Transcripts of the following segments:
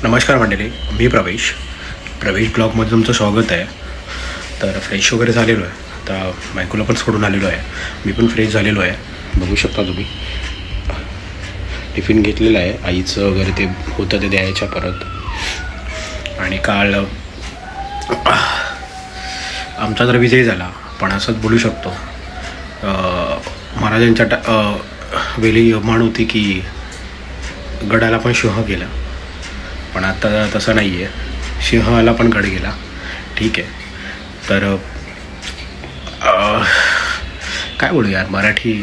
नमस्कार मंडळी, मी प्रवेश ब्लॉगमध्ये तुमचं स्वागत आहे. तर फ्रेश वगैरे झालेलो आहे. आता बायकोला पण सोडून आलेलो आहे. मी पण फ्रेश झालेलो आहे. बघू शकता तुम्ही. टिफिन घेतलेलं आहे. आईचं वगैरे ते होतं ते द्यायच्या परत. आणि काल आमचा तर विजय झाला, पण असंच बोलू शकतो. महाराजांच्या वेळी म्हण होती की गडाला पण सिंह गेला, पण आता तसं नाही आहे. सिंहाला पण गड गेला. ठीक आहे. तर काय बोलू यार, मराठी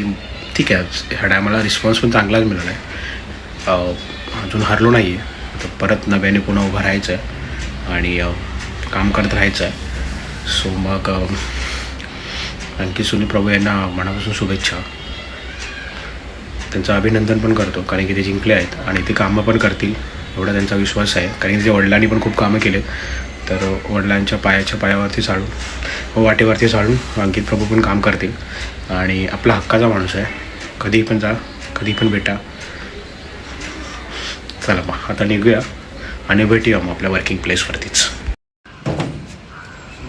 ठीक आहे. ह्या टायमाला रिस्पॉन्स पण चांगलाच मिळाला आहे. अजून हरलो नाही आहे. तर परत नव्याने पुन्हा उभं राहायचं आहे आणि काम करत राहायचं आहे. सो मग आणखी सुनील प्रभू यांना मनापासून शुभेच्छा. त्यांचं अभिनंदन पण करतो, कारण की ते जिंकले आहेत आणि ते कामं पण करतील एवढा त्यांचा विश्वास आहे. कारण की ते वडिलांनी पण खूप कामं केलेत. तर वडिलांच्या पायावरती चालून व वाटेवरती चालून अंकित प्रभू पण काम करतील. आणि आपला हक्काचा माणूस आहे. कधी पण जा, कधी पण भेटा. चला मग आता निघूया आणि भेटूया मग आपल्या वर्किंग प्लेसवरतीच.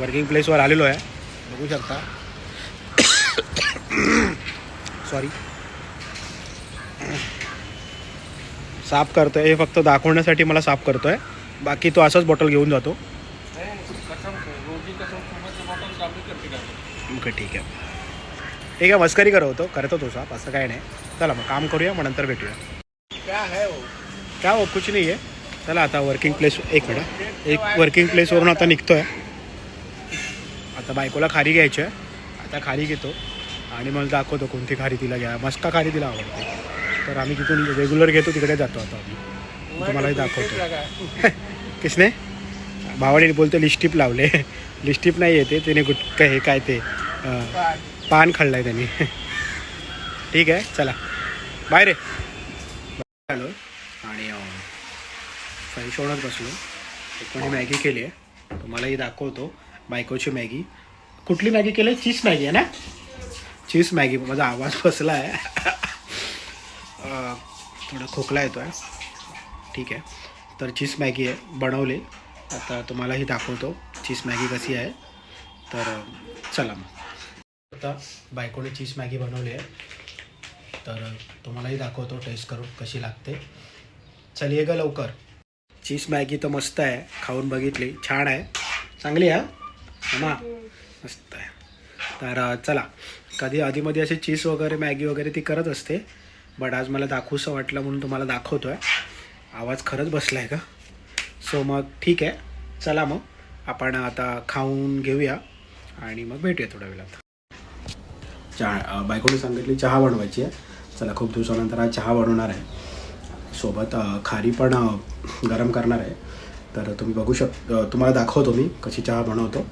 वर्किंग प्लेसवर आलेलो आहे, बघू शकता. सॉरी, साफ करतोय. हे फक्त दाखवण्यासाठी मला साफ करतोय. बाकी तो असाच बॉटल घेऊन जातो. ओके, ठीक आहे. ठीक आहे, मस्करी करतो तो साफ, असं काय नाही. चला मग काम करूया, मग नंतर भेटूया. क्या हो कुछ नाही आहे. चला आता वर्किंग प्लेस, एक वर्किंग प्लेसवरून आता निघतो आहे. आता बायकोला खारी घ्यायची आहे. आता खारी घेतो आणि मग दाखवतो कोणती खारी तिला घ्या. मस्का खारी तिला आवडते, तर आम्ही तिथून रेग्युलर घेतो, तिकडे जातो. आता आम्ही तुम्हालाही दाखवतो. किसने भावाने बोलतो लिस्टिप लावले. लिस्टिप नाही येते, त्याने गुटका हे काय ते पान खाल्लं आहे त्यांनी. ठीक आहे, चला बाय रे. आलो आणि फ्रेश होऊनच बसलो. कोणी मॅगी केली आहे, तुम्हालाही दाखवतो. बायकोची मॅगी. कुठली मॅगी केली? चीज मॅगी आहे ना? Cheese Maggi. माझा आवाज बसला आहे. थोडा खोकला येतो आहे. ठीक आहे. तर चीज मॅगी आहे, बनवली. आता तुम्हालाही दाखवतो चीज मॅगी कशी आहे. तर चला मग. आता बायकोने चीज मॅगी बनवली आहे, तर तुम्हालाही दाखवतो टेस्ट करून कशी लागते. चलिए गा लवकर. चीज मॅगी तर मस्त आहे, खाऊन बघितली, छान आहे, चांगली आहे ना, मस्त आहे. तर चला, कधी आधीमध्ये असे चीज वगैरे मॅगी वगैरे ती करत असते, बट आज मला दाखवूसं वाटलं म्हणून तुम्हाला दाखवतो आहे. आवाज खरंच बसला आहे का? सो मग ठीक आहे, चला मग आपण आता खाऊन घेऊया आणि मग भेटूया थोड्या वेळात. चहा बायकोने सांगितली चहा बनवायची आहे. चला, खूप दिवसानंतर आज चहा बनवणार आहे. सोबत खारी पण गरम करणार आहे. तर तुम्ही बघू तुम्हाला दाखवतो मी कशी चहा बनवतो.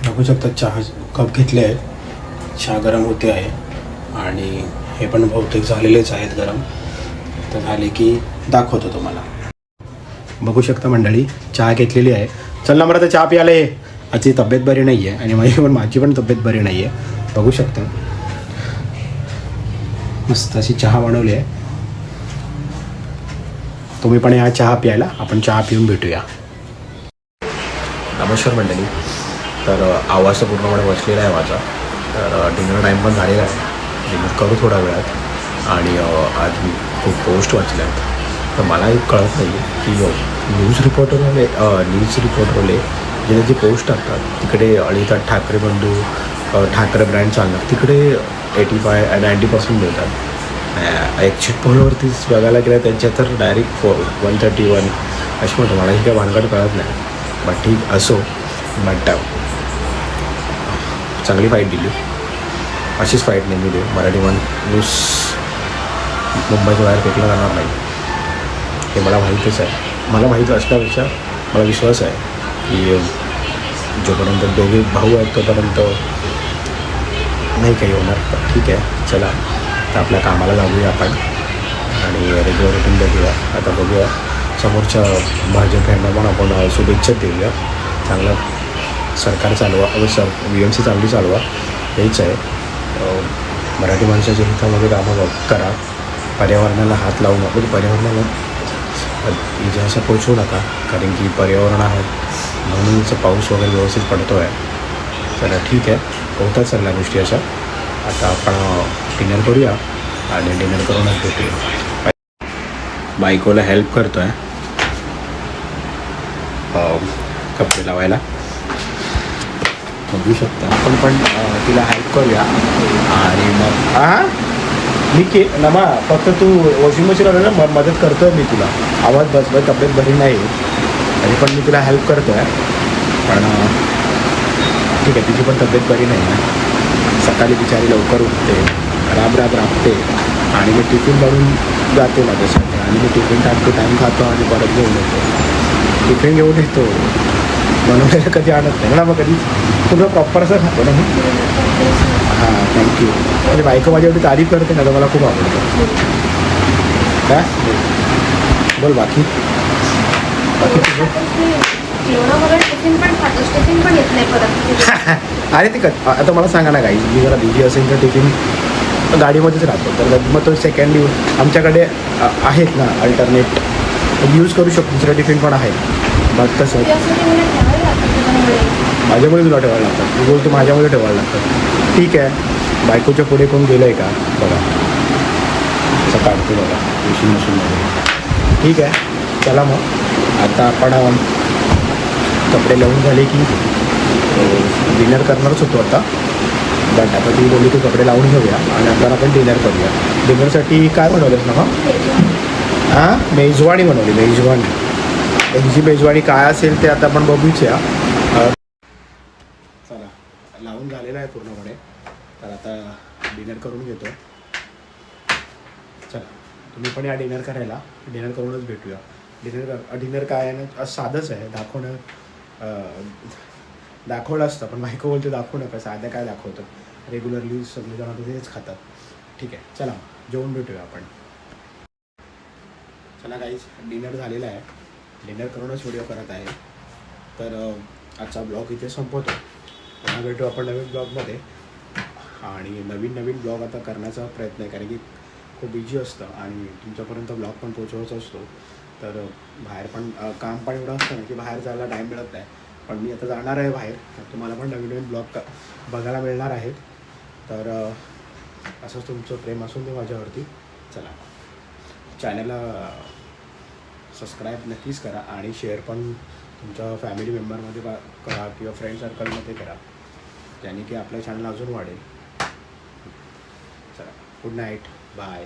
बघू शकता चहा कप घेतले आहे. चहा गरम होते आहे आणि हे पण बहुतेक झालेलेच आहेत गरम. तर झाले की दाखवतो तुम्हाला. बघू शकता मंडळी, चहा घेतलेली आहे. चल ना, मला तर चहा प्यायला ये. आजची तब्येत बरी नाही आहे आणि माझी पण तब्येत बरी नाही आहे. बघू शकता, मस्त अशी चहा बनवली आहे. तुम्ही पण या चहा प्यायला. आपण चहा पिऊन भेटूया. नमस्कार मंडळी. तर आवाज तर पूर्णपणे बसलेला आहे माझा. तर डिनर टाईम पण झालेला आहे. डिनर करू थोड्या वेळात. आणि आज मी खूप पोस्ट वाचल्या आहेत. तर मला एक कळत नाही की न्यूज रिपोर्टरवाले जे जे पोस्ट टाकतात तिकडे अळीतात ठाकरे बंधू, ठाकरे ब्रँड चालणार तिकडे 85-90% मिळतात. एक्झिट पोलवरतीच बघायला गेलं त्यांच्या तर डायरेक्ट 131 अशी म्हणतो. मला ही काय भानगड कळत नाही. बट ठीक असो. बट चांगली फाईट दिली. अशीच फाईट नेहमी देऊ. मराठी न्यूज मुंबईच्या बाहेर फेकलं जाणार नाही हे मला माहीतच आहे. मला माहीत असल्यापेक्षा मला विश्वास आहे की जोपर्यंत दोघे भाऊ आहेत तोपर्यंत नाही काही होणार. ठीक आहे, चला तर आपल्या कामाला लागूया आपण आणि रेग्युलर रुटीन बघूया. आता बघूया समोरच्या भाजप यांना पण आपण शुभेच्छा देऊया. चांगलं सरकार चालवा, VMC चांगली चालवा हेच आहे. मराठी माणसाच्या हितामध्ये कामं करा. पर्यावरणाला हात लावू नका, पर्यावरणाला इजासा पोचवू नका. कारण की पर्यावरण आहे म्हणूनच पाऊस वगैरे व्यवस्थित पडतो आहे. चला ठीक आहे, होतात सगळ्या गोष्टी अशा. आता आपण डिनर करूया आणि डिनर करूनच भेटूया. बायकोला हेल्प करतो आहे कपडे लावायला. बघू शकता आपण पण तिला हेल्प करूया. आणि मग मी नमा फक्त तू वॉशिंग मशीन आलं ना मदत करतो आहे मी तुला. आवाज बस तब्येत बरी नाही तरी पण मी तुला हेल्प करतो आहे. पण ठीक आहे, तिची पण तब्येत बरी नाही आहे. सकाळी बिचारी लवकर उठते, राबते आणि मी टिफिन बनवून जाते माझ्यासाठी. आणि मी टिफिन टाकतो, टाईम खातो आणि परत घेऊन येतो. टिफिन घेऊन येतो, बनवलेलं कधी आणत नाही ना. मग कधी पूर्ण प्रॉपर असं खातो ना मी. हां, थँक्यू. म्हणजे बायको माझी एवढी तारीफ करते ना तर मला खूप आवडतं. काय बोल बाकी अरे ते आता मला सांगा ना काही, मी जरा बिझी असेल तर टिफिन गाडीमध्येच राहतो. तर मग तो सेकंड आमच्याकडे आहेत ना अल्टरनेट यूज करू शकतो. दुसरं टिफिन पण आहे. मग तसं माझ्यामुळे तुला ठेवायला लागतात. मी बोलतो माझ्यामुळे ठेवायला लागतात. ठीक आहे, बायकोच्या पुढे कोण गेलं आहे का बघा. असं काढतो बघा वॉशिंग मशीनमध्ये. ठीक आहे, चला मग आता आपण कपडे लावून झाले की डिनर करणारच होतो आता. बट आता ती बोलली की कपडे लावून घेऊया आणि नंतर आपण डिनर करूया. डिनरसाठी काय बनवलंस ना? हां, मेजवानी बनवली. मेजवानी मेजवानी काय असेल ते आता आपण बघूच या. चला, लावून झालेलं आहे पूर्णपणे. तर आता डिनर करून घेतो. चला, तुम्ही पण या डिनर करायला. डिनर करूनच भेटूया. डिनर काय आहे ना, साधंच आहे. दाखवलं असतं पण बायको बोलते दाखवू नका, साध्या काय दाखवतं. रेग्युलरली सगळेजण तेच खातात. ठीक आहे, चला जेवून भेटूया आपण. चला गाईज, डिनर झालेला आहे. डिनर करूनच व्हिडिओ करत आहे. तर आजचा ब्लॉग इथे संपवतो. पुन्हा भेटू आपण नवीन ब्लॉगमध्ये. आणि नवीन ब्लॉग आता करण्याचा प्रयत्न आहे. कारण की खूप बिझी असतं आणि तुमच्यापर्यंत ब्लॉग पण पोचवायचा असतो. तर बाहेर पण काम पण एवढं असतं ना की बाहेर जायला टाईम मिळत नाही. पण मी आता जाणार आहे बाहेर. तर तुम्हाला पण नवीन ब्लॉग बघायला मिळणार आहेत. तर असंच तुमचं प्रेम असून दे माझ्यावरती. चला, चॅनलला सबस्क्राईब नक्कीच करा आणि शेअर पण तुमच्या फॅमिली मेंबरमध्ये करा किंवा फ्रेंड सर्कलमध्ये करा, ज्याने की आपलं चॅनल अजून वाढेल. चला, गुड नाईट, बाय.